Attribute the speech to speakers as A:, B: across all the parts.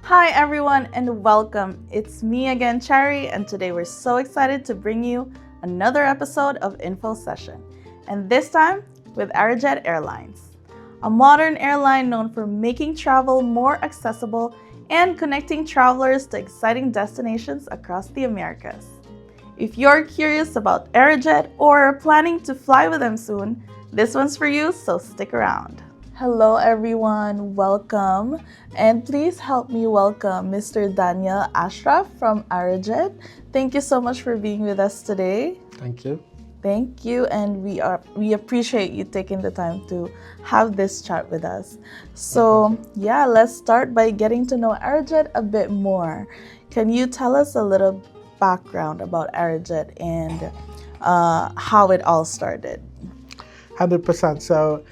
A: Hi everyone and welcome. It's me again, Cherry, and today we're so excited to bring you another episode of Info Session, and this time with Arajet Airlines, a modern airline known for making travel more accessible and connecting travelers to exciting destinations across the Americas. If you're curious about Arajet or planning to fly with them soon, this one's for you, so stick around. Hello everyone, welcome, and please help me welcome Mr. Daniyal Ashraf from Arajet. Thank you so much for being with us today.
B: Thank you.
A: Thank you, and we appreciate you taking the time to have this chat with us. So yeah, let's start by getting to know Arajet a bit more. Can you tell us a little background about Arajet and how it all started?
B: 100%. So,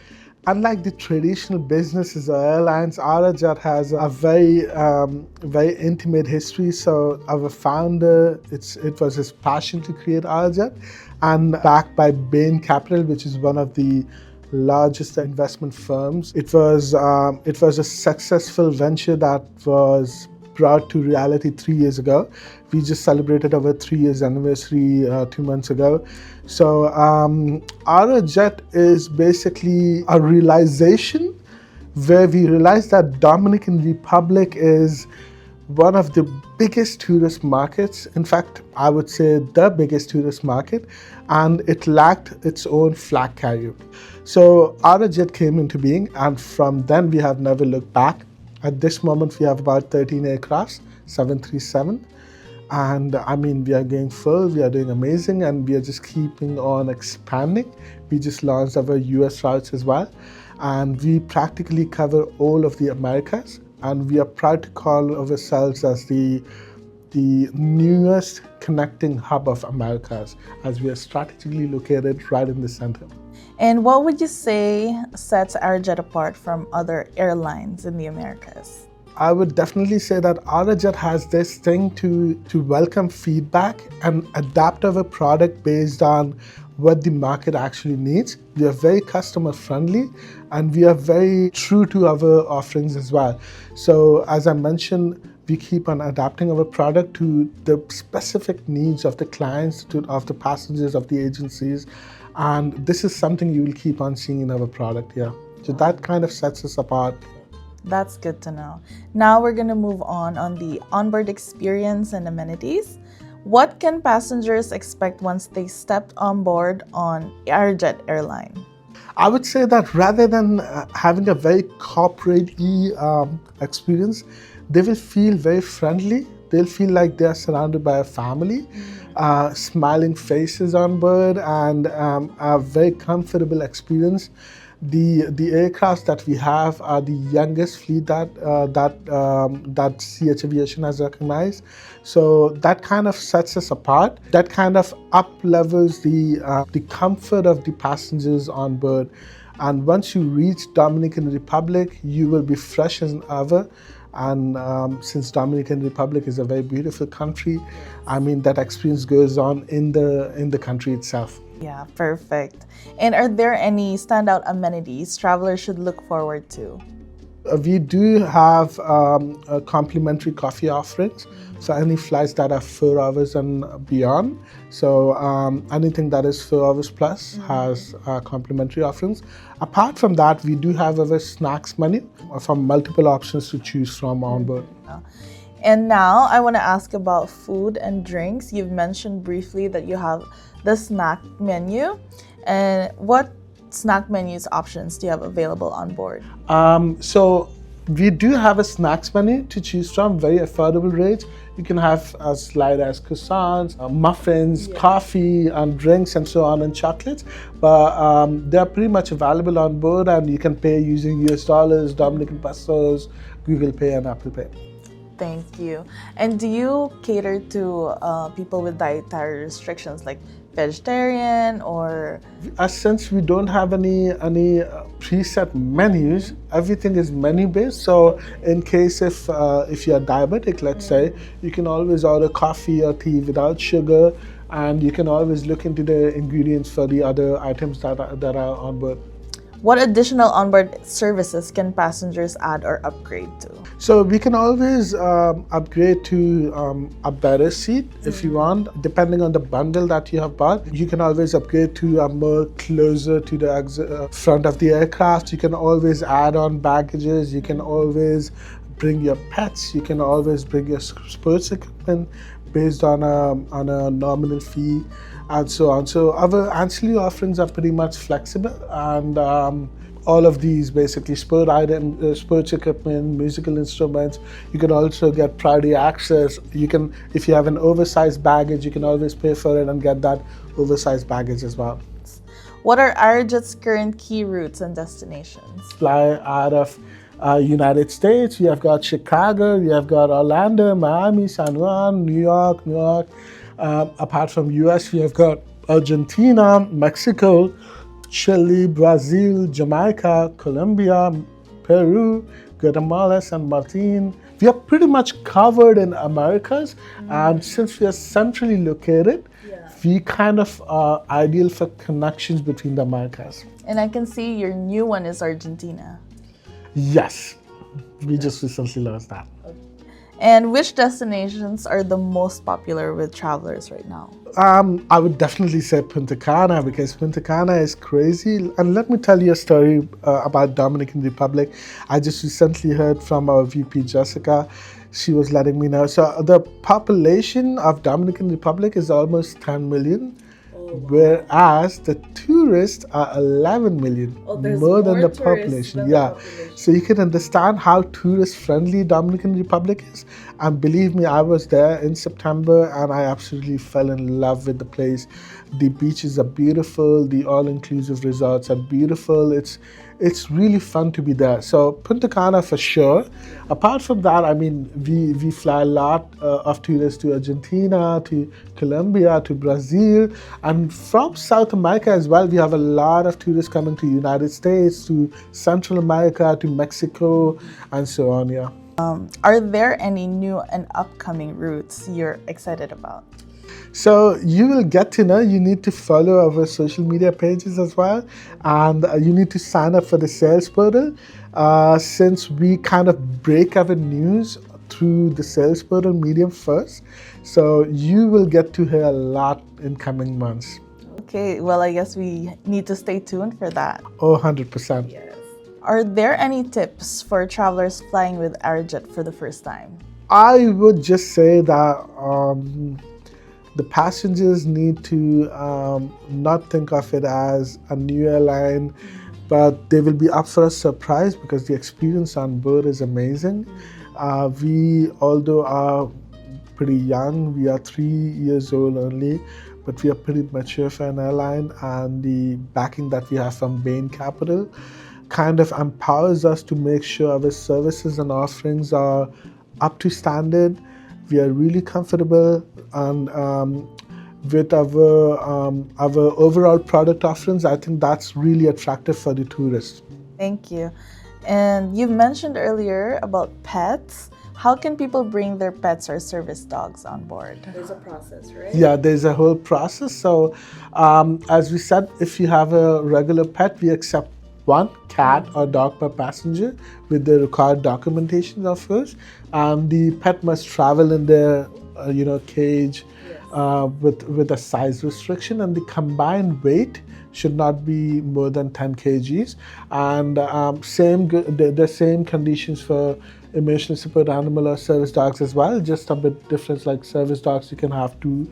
B: unlike the traditional businesses or airlines, Arajet has a very intimate history. So, our founder, it was his passion to create Arajet, and backed by Bain Capital, which is one of the largest investment firms. It was a successful venture that was brought to reality 3 years ago. We just celebrated our 3 years anniversary 2 months ago. So Arajet is basically a realization where we realized that Dominican Republic is one of the biggest tourist markets. In fact, I would say the biggest tourist market, and it lacked its own flag carrier. So Arajet came into being, and from then we have never looked back. At this moment, we have about 13 aircrafts, 737. And I mean, we are going full, we are doing amazing, and we are just keeping on expanding. We just launched our US routes as well. And we practically cover all of the Americas. And we are proud to call ourselves as the newest connecting hub of Americas, as we are strategically located right in the center.
A: And what would you say sets Arajet apart from other airlines in the Americas?
B: I would definitely say that Arajet has this thing to welcome feedback and adapt our product based on what the market actually needs. We are very customer friendly, and we are very true to our offerings as well. So as I mentioned, we keep on adapting our product to the specific needs of the clients, of the passengers, of the agencies. And this is something you will keep on seeing in our product, yeah. So that kind of sets us apart.
A: That's good to know. Now we're going to move on the onboard experience and amenities. What can passengers expect once they stepped on board on Arajet Airline?
B: I would say that rather than having a very corporate-y experience, they will feel very friendly. They'll feel like they are surrounded by a family, smiling faces on board, and a very comfortable experience. The aircraft that we have are the youngest fleet that CH Aviation has recognized. So that kind of sets us apart. That kind of up levels the comfort of the passengers on board. And once you reach Dominican Republic, you will be fresh as ever. And since Dominican Republic is a very beautiful country, I mean, that experience goes on in the country itself.
A: Yeah, perfect. And are there any standout amenities travelers should look forward to?
B: We do have complimentary coffee offerings. So any flights that are 4 hours and beyond. So anything that is 4 hours plus has complimentary offerings. Apart from that, we do have our snacks menu from multiple options to choose from on board.
A: And now I want to ask about food and drinks. You've mentioned briefly that you have the snack menu. And what snack menus options do you have available on board?
B: So we do have a snacks menu to choose from, very affordable rates. You can have as light as croissants, muffins, coffee, and drinks, and so on, and chocolates. But they're pretty much available on board, and you can pay using US dollars, Dominican pesos, Google Pay, and Apple Pay.
A: Thank you. And do you cater to people with dietary restrictions, like vegetarian or?
B: Since we don't have any preset menus, everything is menu based. So in case if you're diabetic, let's say, you can always order coffee or tea without sugar, and you can always look into the ingredients for the other items that are on board.
A: What additional onboard services can passengers add or upgrade to?
B: So we can always upgrade to a better seat if you want, depending on the bundle that you have bought. You can always upgrade to a more closer to the front of the aircraft. You can always add on baggages. You can always bring your pets. You can always bring your sports equipment based on a nominal fee, and so on. So our ancillary offerings are pretty much flexible, and all of these basically sports equipment, musical instruments. You can also get priority access. You can, if you have an oversized baggage, you can always pay for it and get that oversized baggage as well.
A: What are Arajet's current key routes and destinations?
B: Fly out of United States, you have got Chicago, you have got Orlando, Miami, San Juan, New York. Apart from US, we have got Argentina, Mexico, Chile, Brazil, Jamaica, Colombia, Peru, Guatemala, San Martin. We are pretty much covered in Americas, and since we are centrally located, we kind of are ideal for connections between the Americas.
A: And I can see your new one is Argentina.
B: Yes, we just recently launched that.
A: And which destinations are the most popular with travelers right now?
B: I would definitely say Punta Cana, because Punta Cana is crazy. And let me tell you a story about Dominican Republic. I just recently heard from our VP Jessica. She was letting me know. So the population of Dominican Republic is almost 10 million. Whereas the tourists are 11 million, more than the population. So you can understand how tourist friendly Dominican Republic is. And believe me, I was there in September and I absolutely fell in love with the place. The beaches are beautiful, the all-inclusive resorts are beautiful. It's really fun to be there. So Punta Cana for sure. Apart from that, I mean, we fly a lot of tourists to Argentina, to Colombia, to Brazil, and from South America as well. We have a lot of tourists coming to the United States, to Central America, to Mexico, and so on. Yeah.
A: Are there any new and upcoming routes you're excited about?
B: So you will get to know, you need to follow our social media pages as well, and you need to sign up for the sales portal, since we kind of break our news through the sales portal medium first. So you will get to hear a lot in coming months.
A: Okay, well, I guess we need to stay tuned for that.
B: Oh, 100%.
A: Yes. Are there any tips for travelers flying with Arajet for the first time?
B: I would just say that the passengers need to not think of it as a new airline, but they will be up for a surprise because the experience on board is amazing. We, although are pretty young, we are 3 years old only, but we are pretty mature for an airline, and the backing that we have from Bain Capital kind of empowers us to make sure our services and offerings are up to standard. We are really comfortable, and with our overall product offerings, I think that's really attractive for the tourists.
A: Thank you. And you mentioned earlier about pets. How can people bring their pets or service dogs on board? There's a process, right?
B: Yeah, there's a whole process. So as we said, if you have a regular pet, we accept one cat or dog per passenger with the required documentation, of course. The pet must travel in their cage with a size restriction, and the combined weight should not be more than 10 kgs. And the same conditions for emotional support animal or service dogs as well, just a bit different. Like service dogs, you can have two.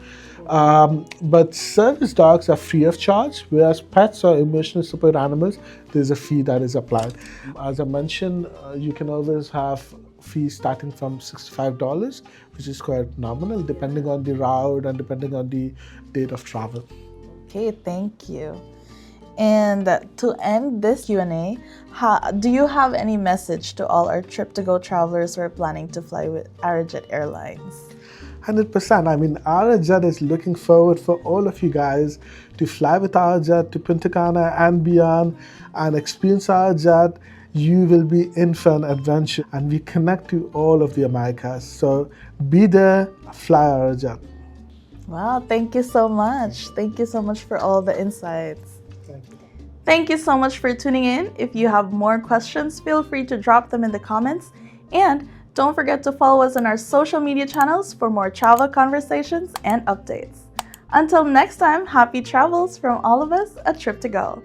B: But service dogs are free of charge, whereas pets or emotional support animals, there's a fee that is applied. As I mentioned, you can always have fees starting from $65, which is quite nominal, depending on the route and depending on the date of travel.
A: Okay, thank you. And to end this Q&A, do you have any message to all our TripToGo travelers who are planning to fly with Arajet Airlines?
B: 100%. I mean, Arajet is looking forward for all of you guys to fly with Arajet to Punta Cana and beyond and experience Arajet. You will be in for an adventure, and we connect to all of the Americas. So be there, fly Arajet.
A: Wow, thank you so much. Thank you so much for all the insights.
B: Thank you.
A: Thank you so much for tuning in. If you have more questions, feel free to drop them in the comments. And don't forget to follow us on our social media channels for more travel conversations and updates. Until next time, happy travels from all of us at Trip to Go.